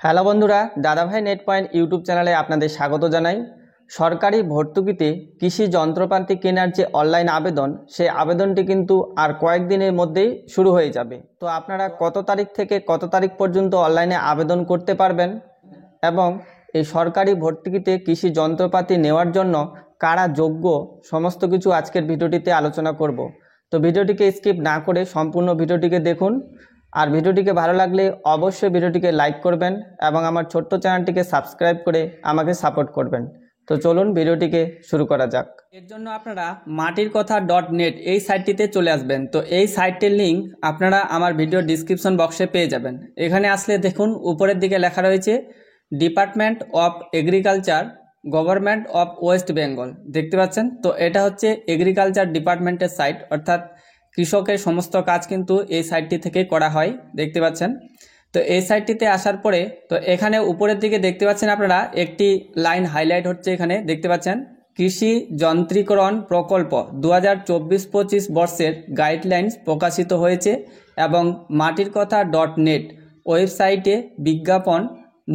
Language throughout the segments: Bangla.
হ্যালো বন্ধুরা, দাদাভাই নেট পয়েন্ট ইউটিউব চ্যানেলে আপনাদের স্বাগত জানাই। সরকারি ভর্তুকিতে কৃষি যন্ত্রপাতি কেনার যে অনলাইন আবেদন, সেই আবেদনটি কিন্তু আর কয়েকদিনের মধ্যেই শুরু হয়ে যাবে। তো আপনারা কত তারিখ থেকে কত তারিখ পর্যন্ত অনলাইনে আবেদন করতে পারবেন এবং এই সরকারি ভর্তুকিতে কৃষি যন্ত্রপাতি নেওয়ার জন্য কারা যোগ্য, সমস্ত কিছু আজকের ভিডিওটিতে আলোচনা করব। তো ভিডিওটিকে স্কিপ না করে সম্পূর্ণ ভিডিওটিকে দেখুন। আর ভিডিওটিকে ভালো লাগলে অবশ্যই ভিডিওটিকে লাইক করবেন এবং আমার ছোট্ট চ্যানেলটিকে সাবস্ক্রাইব করে আমাকে সাপোর্ট করবেন। তো চলুন ভিডিওটিকে শুরু করা যাক। এর জন্য আপনারা matirkotha.net এই সাইটটিতে চলে আসবেন। তো এই সাইটটির লিঙ্ক আপনারা আমার ভিডিও ডিসক্রিপশন বক্সে পেয়ে যাবেন। এখানে আসলে দেখুন উপরের দিকে লেখা রয়েছে department of agriculture, government of West Bengal, দেখতে পাচ্ছেন। তো এটা হচ্ছে এগ্রিকালচার ডিপার্টমেন্টের সাইট, অর্থাৎ কৃষকের সমস্ত কাজ কিন্তু এই সাইটটি থেকে করা হয়, দেখতে পাচ্ছেন। তো এই সাইটটিতে আসার পরে তো এখানে উপরের দিকে দেখতে পাচ্ছেন আপনারা একটি লাইন হাইলাইট হচ্ছে, এখানে দেখতে পাচ্ছেন কৃষি যন্ত্রীকরণ প্রকল্প 2024-25 বর্ষের গাইডলাইন্স প্রকাশিত হয়েছে এবং matirkotha.net ওয়েবসাইটে বিজ্ঞাপন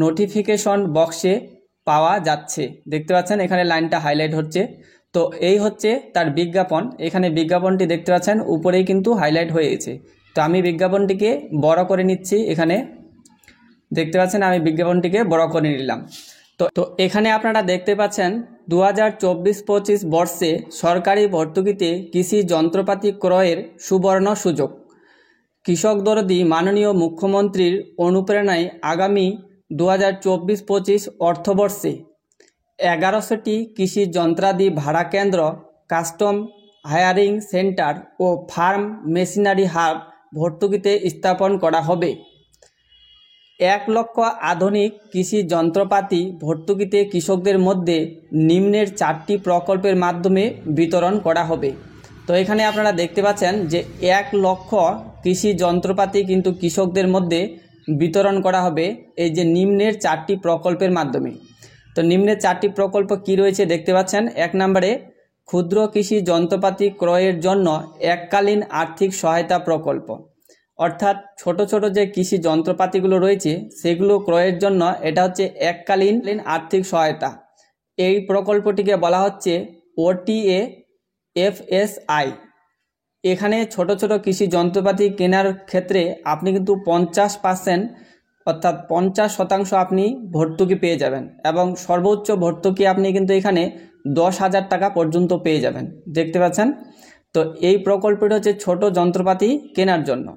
নোটিফিকেশন বক্সে পাওয়া যাচ্ছে, দেখতে পাচ্ছেন এখানে লাইনটা হাইলাইট হচ্ছে। তো এই হচ্ছে তার বিজ্ঞাপন, এখানে বিজ্ঞাপনটি দেখতে পাচ্ছেন উপরেই কিন্তু হাইলাইট হয়ে গেছে। তো আমি বিজ্ঞাপনটিকে বড় করে নিচ্ছি, এখানে দেখতে পাচ্ছেন আমি বিজ্ঞাপনটিকে বড় করে নিলাম। তো এখানে আপনারা দেখতে পাচ্ছেন 2024-25 বর্ষে সরকারি ভর্তুকিতে কৃষি যন্ত্রপাতি ক্রয়ের সুবর্ণ সুযোগ। কৃষক দরদি মাননীয় মুখ্যমন্ত্রীর অনুপ্রেরণায় আগামী 2024-25 অর্থবর্ষে 1100টি কৃষি যন্ত্রাদি ভাড়া কেন্দ্র, কাস্টম হায়ারিং সেন্টার ও ফার্ম মেশিনারি হাব ভর্তুকিতে স্থাপন করা হবে। 1 লক্ষ আধুনিক কৃষি যন্ত্রপাতি ভর্তুকিতে কৃষকদের মধ্যে নিম্নের 4টি প্রকল্পের মাধ্যমে বিতরণ করা হবে। তো এখানে আপনারা দেখতে পাচ্ছেন যে 1 লক্ষ কৃষি যন্ত্রপাতি কিন্তু কৃষকদের মধ্যে বিতরণ করা হবে এই যে নিম্নের 4টি প্রকল্পের মাধ্যমে। তো নিম্নের 4টি প্রকল্প কি রয়েছে দেখতে পাচ্ছেন। 1 নম্বরে ক্ষুদ্র কৃষি যন্ত্রপাতি ক্রয়ের জন্য এককালীন আর্থিক সহায়তা প্রকল্প, অর্থাৎ ছোট ছোট যে কৃষি যন্ত্রপাতিগুলো রয়েছে সেগুলো ক্রয়ের জন্য এটা হচ্ছে এককালীন আর্থিক সহায়তা। এই প্রকল্পটিকে বলা হচ্ছে OTAFSI। এখানে ছোট ছোট কৃষি যন্ত্রপাতি কেনার ক্ষেত্রে আপনি কিন্তু 50% অর্থাৎ 50% আপনি ভর্তুকি পেয়ে যাবেন এবং সর্বোচ্চ ভর্তুকি আপনি কিন্তু এখানে 10,000 টাকা পর্যন্ত পেয়ে যাবেন, দেখতে পাচ্ছেন। তো এই প্রকল্পটি হচ্ছে ছোট যন্ত্রপাতি কেনার জন্য।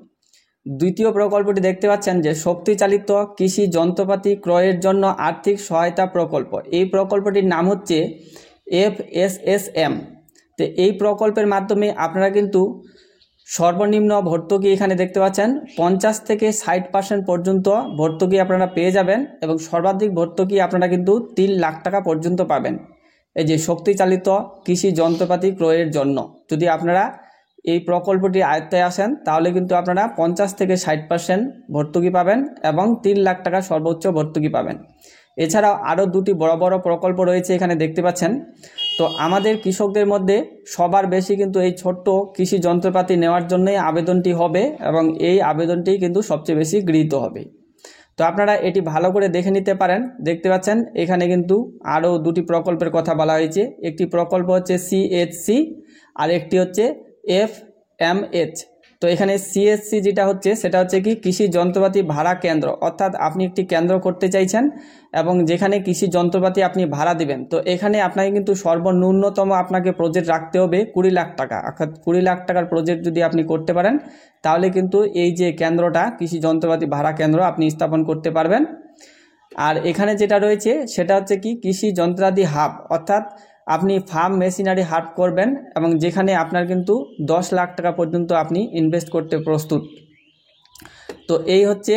দ্বিতীয় প্রকল্পটি দেখতে পাচ্ছেন যে শক্তিচালিত কৃষি যন্ত্রপাতি ক্রয়ের জন্য আর্থিক সহায়তা প্রকল্প। এই প্রকল্পটির নাম হচ্ছে FSSM। তো এই প্রকল্পের মাধ্যমে আপনারা কিন্তু সর্বনিম্ন ভর্তুকি এখানে দেখতে পাচ্ছেন 50 থেকে 60% পর্যন্ত ভর্তুকি আপনারা পেয়ে যাবেন এবং সর্বাধিক ভর্তুকি আপনারা কিন্তু 3 লাখ টাকা পর্যন্ত পাবেন এই যে শক্তিচালিত কৃষি যন্ত্রপাতি ক্রয়ের জন্য। যদি আপনারা এই প্রকল্পটির আয়ত্তে আসেন তাহলে কিন্তু আপনারা 50 থেকে 60% ভর্তুকি পাবেন এবং 3 লাখ টাকা সর্বোচ্চ ভর্তুকি পাবেন। এছাড়াও আরও 2টি বড় বড় প্রকল্প রয়েছে এখানে দেখতে পাচ্ছেন। তো আমাদের কৃষকদের মধ্যে সবার বেশি কিন্তু এই ছোট্ট কৃষি যন্ত্রপাতি নেওয়ার জন্যই আবেদনটি হবে এবং এই আবেদনটি কিন্তু সবচেয়ে বেশি গৃহীত হবে। তো আপনারা এটি ভালো করে দেখে নিতে পারেন, দেখতে পাচ্ছেন এখানে কিন্তু আরও 2টি প্রকল্পের কথা বলা হয়েছে। একটি প্রকল্প হচ্ছে CHC আর একটি হচ্ছে FMH। তো এখানে CHC যেটা হচ্ছে সেটা হচ্ছে কি কৃষি যন্ত্রপাতি ভাড়া কেন্দ্র, অর্থাৎ আপনি একটি কেন্দ্র করতে চাইছেন এবং যেখানে কৃষি যন্ত্রপাতি আপনি ভাড়া দিবেন। তো এখানে আপনাকে কিন্তু সর্বন্যূনতম আপনাকে প্রজেক্ট রাখতে হবে 20 লাখ টাকা, অর্থাৎ 20 লাখ টাকার প্রজেক্ট যদি আপনি করতে পারেন তাহলে কিন্তু এই যে কেন্দ্রটা কৃষি যন্ত্রপাতি ভাড়া কেন্দ্র আপনি স্থাপন করতে পারবেন। আর এখানে যেটা রয়েছে সেটা হচ্ছে কি কৃষি যন্ত্রাদি হাব, অর্থাৎ আপনি ফার্ম মেশিনারি হাব করবেন এবং যেখানে আপনার কিন্তু 10 লাখ টাকা পর্যন্ত আপনি ইনভেস্ট করতে প্রস্তুত। তো এই হচ্ছে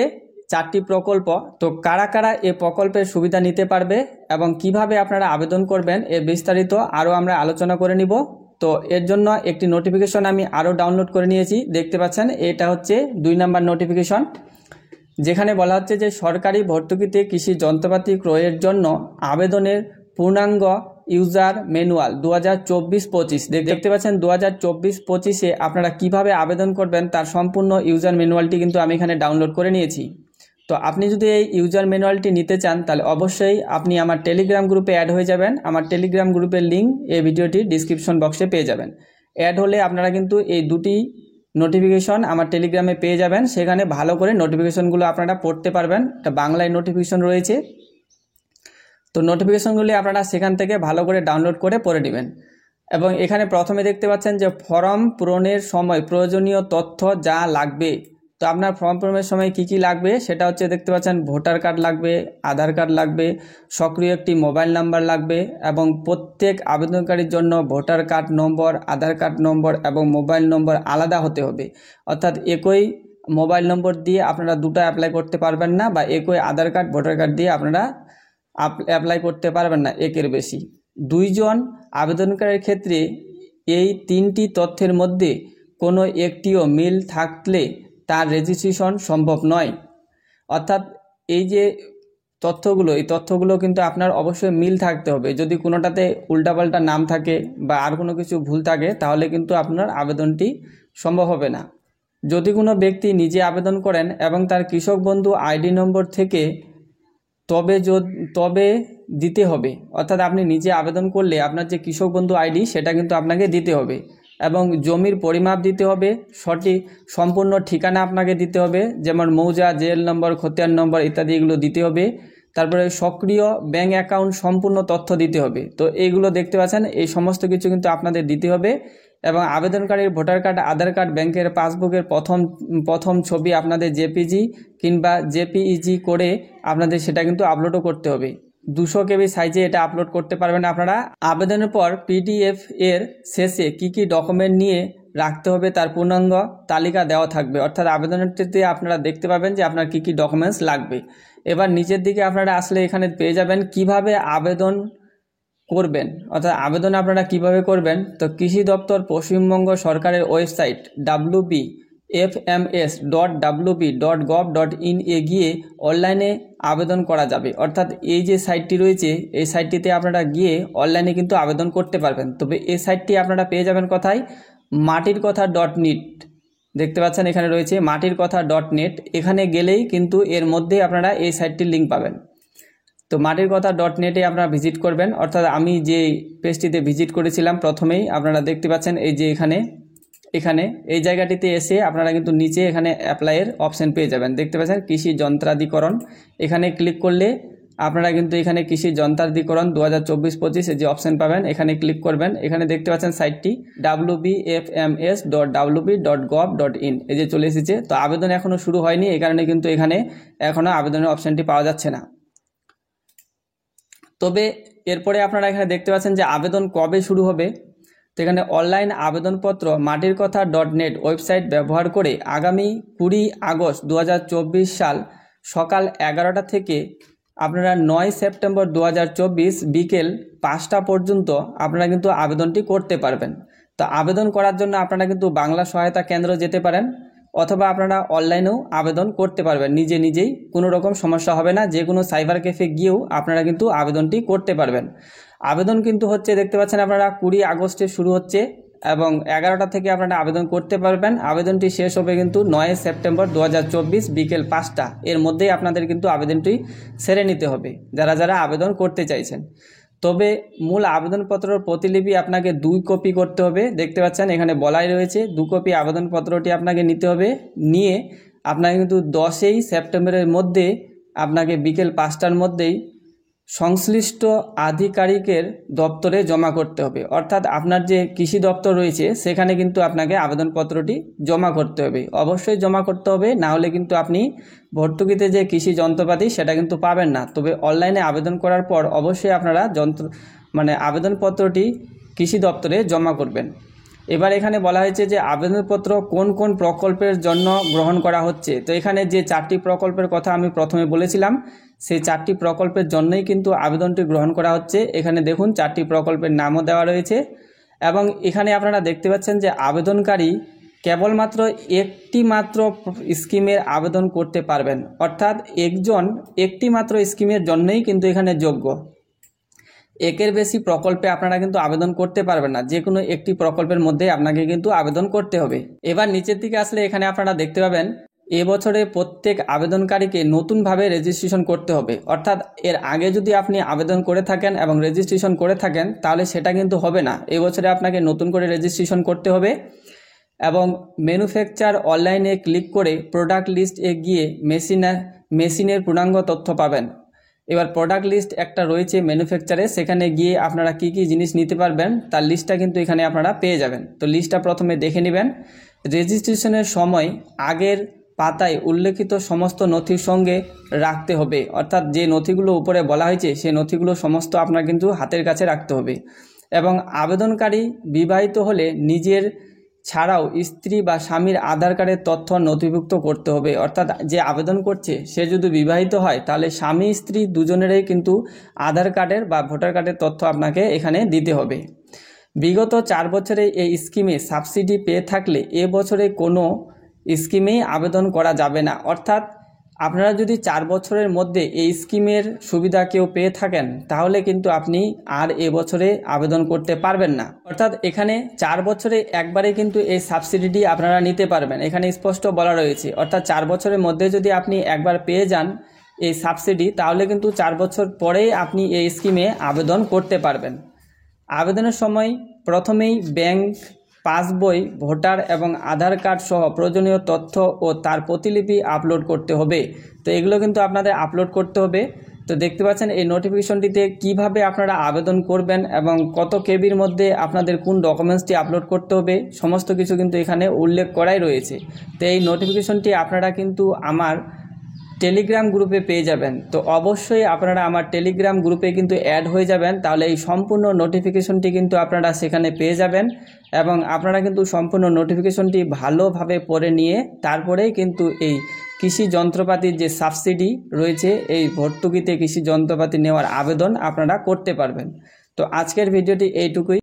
4টি প্রকল্প। তো কারা কারা এই প্রকল্পের সুবিধা নিতে পারবে এবং কিভাবে আপনারা আবেদন করবেন এর বিস্তারিত আরও আমরা আলোচনা করে নিব। তো এর জন্য একটি নোটিফিকেশন আমি আরও ডাউনলোড করে নিয়েছি, দেখতে পাচ্ছেন এটা হচ্ছে 2 নম্বর নোটিফিকেশন, যেখানে বলা হচ্ছে যে সরকারি ভর্তুকিতে কৃষি যন্ত্রপাতি ক্রয়ের জন্য আবেদনের পূর্ণাঙ্গ ইউজার ম্যানুয়াল 2024-25 দেখতে পাচ্ছেন। 2024-25-এ আপনারা কিভাবে আবেদন করবেন তার সম্পূর্ণ ইউজার ম্যানুয়ালটি কিন্তু আমি এখানে ডাউনলোড করে নিয়েছি। তো আপনি যদি এই ইউজার ম্যানুয়ালটি নিতে চান তাহলে অবশ্যই আপনি আমার টেলিগ্রাম গ্রুপে অ্যাড হয়ে যাবেন। আমার টেলিগ্রাম গ্রুপের লিঙ্ক এই ভিডিওটি ডিসক্রিপশন বক্সে পেয়ে যাবেন। অ্যাড হলে আপনারা কিন্তু এই দুটি নোটিফিকেশন আমার টেলিগ্রামে পেয়ে যাবেন। সেখানে ভালো করে নোটিফিকেশনগুলো আপনারা পড়তে পারবেন। এটা বাংলায় নোটিফিকেশন রয়েছে, তো নোটিফিকেশনগুলি আপনারা সেখান থেকে ভালো করে ডাউনলোড করে পড়ে নেবেন। এবং এখানে প্রথমে দেখতে পাচ্ছেন যে ফর্ম পূরণের সময় প্রয়োজনীয় তথ্য যা লাগবে। তো আপনার ফর্ম পূরণের সময় কি কি লাগবে সেটা হচ্ছে দেখতে পাচ্ছেন ভোটার কার্ড লাগবে, আধার কার্ড লাগবে, সক্রিয় একটি মোবাইল নাম্বার লাগবে এবং প্রত্যেক আবেদনকারীর জন্য ভোটার কার্ড নম্বর, আধার কার্ড নম্বর এবং মোবাইল নম্বর আলাদা হতে হবে। অর্থাৎ একই মোবাইল নম্বর দিয়ে আপনারা দুটো অ্যাপ্লাই করতে পারবেন না, বা একই আধার কার্ড ভোটার কার্ড দিয়ে আপনারা অ্যাপ্লাই করতে পারবেন না একের বেশি। দুইজন আবেদনকারীর ক্ষেত্রে এই তিনটি তথ্যের মধ্যে কোনো একটিও মিল থাকলে তার রেজিস্ট্রেশন সম্ভব নয়। অর্থাৎ এই যে তথ্যগুলো, এই তথ্যগুলো কিন্তু আপনার অবশ্যই মিল থাকতে হবে। যদি কোনোটাতে উল্টাপাল্টা নাম থাকে বা আর কোনো কিছু ভুল থাকে তাহলে কিন্তু আপনার আবেদনটি সম্ভব হবে না। যদি কোনো ব্যক্তি নিজে আবেদন করেন এবং তার কৃষক বন্ধু আইডি নম্বর থেকে তবে দিতে হবে। অর্থাৎ আপনি নিজে আবেদন করলে আপনার যে কৃষক বন্ধু আইডি সেটা কিন্তু আপনাকে দিতে হবে এবং জমির পরিমাপ দিতে হবে, সঠিক সম্পূর্ণ ঠিকানা আপনাকে দিতে হবে, যেমন মৌজা, জেল নম্বর, খতিয়ান নম্বর ইত্যাদি এগুলো দিতে হবে। তারপরে সক্রিয় ব্যাঙ্ক অ্যাকাউন্ট সম্পূর্ণ তথ্য দিতে হবে। তো এইগুলো দেখতে পাচ্ছেন, এই সমস্ত কিছু কিন্তু আপনাদের দিতে হবে। এবং আবেদনকারীর ভোটার কার্ড, আধার কার্ড, ব্যাংকের পাসবুকের প্রথম ছবি আপনাদের জেপিজি কিংবা জেপিইজি করে আপনাদের সেটা কিন্তু আপলোডও করতে হবে। 200 KB সাইজে এটা আপলোড করতে পারবেন আপনারা। আবেদনের পর পিডিএফ এর শেষে কি কি ডকুমেন্ট নিয়ে রাখতে হবে তার পূর্ণাঙ্গ তালিকা দেওয়া থাকবে। অর্থাৎ আবেদনটিতে আপনারা দেখতে পাবেন যে আপনার কি কি ডকুমেন্টস লাগবে। এবার নিচের দিকে আপনারা আসলে এখানে পেয়ে যাবেন কিভাবে আবেদন করবেন, অর্থাৎ আবেদন আপনারা কিভাবে করবেন। তো কৃষি দপ্তর পশ্চিমবঙ্গ সরকারের ওয়েবসাইট wbfms.wb.gov.in এ গিয়ে অনলাইনে আবেদন করা যাবে। অর্থাৎ এই যে সাইটটি রয়েছে এই সাইটটিতে আপনারা গিয়ে অনলাইনে কিন্তু আবেদন করতে পারবেন। তবে এই সাইটটি আপনারা পেয়ে যাবেন কোথায়? matirkotha.net দেখতে পাচ্ছেন এখানে রয়েছে matirkotha.net। এখানে গেলেই কিন্তু এর মধ্যে আপনারা এই সাইটটির লিঙ্ক পাবেন। তো matirkotha.net আপনারা ভিজিট করবেন। অর্থাৎ আমি যে পেজটিতে ভিজিট করেছিলাম প্রথমেই আপনারা দেখতে পাচ্ছেন এই যে এখানে এই জায়গাটিতে এসে আপনারা কিন্তু নিচে এখানে অ্যাপ্লাইয়ের অপশন পেয়ে যাবেন। দেখতে পাচ্ছেন কৃষি যন্ত্রাধিকরণ, এখানে ক্লিক করলে আপনারা কিন্তু এখানে কৃষি যন্ত্রাধিকরণ 2024-25 যে অপশন পাবেন এখানে ক্লিক করবেন। এখানে দেখতে পাচ্ছেন সাইটটি wbfms.wb.gov.in এই যে চলে এসেছে। তো আবেদন এখনও শুরু হয়নি, এই কারণে কিন্তু এখানে এখনও আবেদনের অপশনটি পাওয়া যাচ্ছে না। তবে এরপরে আপনারা এখানে দেখতে পাচ্ছেন যে আবেদন কবে শুরু হবে। তো এখানে অনলাইন আবেদনপত্র matirkotha.net ওয়েবসাইট ব্যবহার করে আগামী 20 আগস্ট 2024 সাল সকাল 11টা থেকে আপনারা 9 সেপ্টেম্বর 2024 বিকেল 5টা পর্যন্ত আপনারা কিন্তু আবেদনটি করতে পারবেন। তো আবেদন করার জন্য আপনারা কিন্তু বাংলা সহায়তা কেন্দ্র যেতে পারেন অথবা আপনারা অনলাইনেও আবেদন করতে পারবেন নিজেই, কোনো রকম সমস্যা হবে না। যে কোনো সাইবার ক্যাফে গিয়েও আপনারা কিন্তু আবেদনটি করতে পারবেন। আবেদন কিন্তু হচ্ছে দেখতে পাচ্ছেন আপনারা 20 আগস্টে শুরু হচ্ছে এবং 11টা থেকে আপনারা আবেদন করতে পারবেন। আবেদনটি শেষ হবে কিন্তু 9 সেপ্টেম্বর 2024 বিকেল 5টা, এর মধ্যেই আপনাদের কিন্তু আবেদনটি সেরে নিতে হবে যারা আবেদন করতে চাইছেন। তবে মূল আবেদনপত্রের প্রতিলিপি আপনাকে 2 কপি করতে হবে। দেখতে পাচ্ছেন এখানে বলাই রয়েছে 2 কপি আবেদনপত্রটি আপনাকে নিতে হবে। নিয়ে আপনাকে কিন্তু 10 সেপ্টেম্বরের মধ্যে আপনাকে বিকেল 5টার মধ্যেই সংশ্লিষ্ট আধিকারিকের দপ্তরে জমা করতে হবে। অর্থাৎ আপনার যে কৃষি দপ্তর রয়েছে সেখানে কিন্তু আপনাকে আবেদনপত্রটি জমা করতে হবে, অবশ্যই জমা করতে হবে, না হলে কিন্তু আপনি ভর্তুকিতে যে কৃষি যন্ত্রপাতি সেটা কিন্তু পাবেন না। তবে অনলাইনে আবেদন করার পর অবশ্যই আপনারা আবেদনপত্রটি কৃষি দপ্তরে জমা করবেন। এবার এখানে বলা হয়েছে যে আবেদনপত্র কোন কোন প্রকল্পের জন্য গ্রহণ করা হচ্ছে। তো এখানে যে 4টি প্রকল্পের কথা আমি প্রথমে বলেছিলাম সেই 4টি প্রকল্পের জন্যই কিন্তু আবেদনটি গ্রহণ করা হচ্ছে। এখানে দেখুন 4টি প্রকল্পের নামও দেওয়া রয়েছে এবং এখানে আপনারা দেখতে পাচ্ছেন যে আবেদনকারী কেবলমাত্র একটি মাত্র স্কিমের আবেদন করতে পারবেন। অর্থাৎ একটি মাত্র স্কিমের জন্যই কিন্তু এখানে যোগ্য। একের বেশি প্রকল্পে আপনারা কিন্তু আবেদন করতে পারবেন না, যে কোনো একটি প্রকল্পের মধ্যে আপনাকে কিন্তু আবেদন করতে হবে। এবার নিচের দিকে আসলে এখানে আপনারা দেখতে পাবেন এবছরে প্রত্যেক আবেদনকারীকে নতুনভাবে রেজিস্ট্রেশন করতে হবে। অর্থাৎ এর আগে যদি আপনি আবেদন করে থাকেন এবং রেজিস্ট্রেশন করে থাকেন তাহলে সেটা কিন্তু হবে না। এবছরে আপনাকে নতুন করে রেজিস্ট্রেশন করতে হবে এবং ম্যানুফ্যাকচার অনলাইনে ক্লিক করে প্রোডাক্ট লিস্টে গিয়ে মেশিনের পূর্ণাঙ্গ তথ্য পাবেন। এবার প্রোডাক্ট লিস্ট একটা রয়েছে ম্যানুফ্যাকচারে, সেখানে গিয়ে আপনারা কি কি জিনিস নিতে পারবেন তার লিস্টটা কিন্তু এখানে আপনারা পেয়ে যাবেন। তো লিস্টটা প্রথমে দেখে নেবেন। রেজিস্ট্রেশনের সময় আগের পাতায় উল্লেখিত সমস্ত নথির সঙ্গে রাখতে হবে। অর্থাৎ যে নথিগুলো উপরে বলা হয়েছে সেই নথিগুলো সমস্ত আপনার কিন্তু হাতের কাছে রাখতে হবে। এবং আবেদনকারী বিবাহিত হলে নিজের ছাড়াও স্ত্রী বা স্বামীর আধার কার্ডের তথ্য নথিভুক্ত করতে হবে। অর্থাৎ যে আবেদন করছে সে যদি বিবাহিত হয় তাহলে স্বামী স্ত্রী দুজনেরই কিন্তু আধার কার্ডের বা ভোটার কার্ডের তথ্য আপনাকে এখানে দিতে হবে। বিগত 4 বছরে এই স্কিমে সাবসিডি পেয়ে থাকলে এবছরে কোনো স্কিমেই আবেদন করা যাবে না। অর্থাৎ আপনারা যদি 4 বছরের মধ্যে এই স্কিমের সুবিধা কেউ পেয়ে থাকেন তাহলে কিন্তু আপনি আর এবছরে আবেদন করতে পারবেন না। অর্থাৎ এখানে 4 বছরে একবারে কিন্তু এই সাবসিডিটি আপনারা নিতে পারবেন, এখানে স্পষ্ট বলা রয়েছে। অর্থাৎ 4 বছরের মধ্যে যদি আপনি একবার পেয়ে যান এই সাবসিডি তাহলে কিন্তু 4 বছর পরেই আপনি এই স্কিমে আবেদন করতে পারবেন। আবেদনের সময় প্রথমেই ব্যাংক পাসবই, ভোটার এবং আধার কার্ড সহ প্রয়োজনীয় তথ্য ও তার প্রতিলিপি আপলোড করতে হবে। তো এগুলো কিন্তু আপনাদের আপলোড করতে হবে। তো দেখতে পাচ্ছেন এই নোটিফিকেশনটিতে কিভাবে আপনারা আবেদন করবেন এবং কত কেবির মধ্যে আপনাদের কোন ডকুমেন্টসটি আপলোড করতে হবে সমস্ত কিছু কিন্তু এখানে উল্লেখ করাই রয়েছে। তো এই নোটিফিকেশনটি আপনারা কিন্তু আমার টেলিগ্রাম গ্রুপে পেয়ে যাবেন। তো অবশ্যই আপনারা আমার টেলিগ্রাম গ্রুপে কিন্তু অ্যাড হয়ে যাবেন, তাহলে এই সম্পূর্ণ নোটিফিকেশনটি কিন্তু আপনারা সেখানে পেয়ে যাবেন এবং আপনারা কিন্তু সম্পূর্ণ নোটিফিকেশনটি ভালোভাবে পড়ে নিয়ে তারপরেই কিন্তু এই কৃষি যন্ত্রপাতির যে সাবসিডি রয়েছে এই ভর্তুকিতে কৃষি যন্ত্রপাতি নেওয়ার আবেদন আপনারা করতে পারবেন। তো আজকের ভিডিওটি এইটুকুই।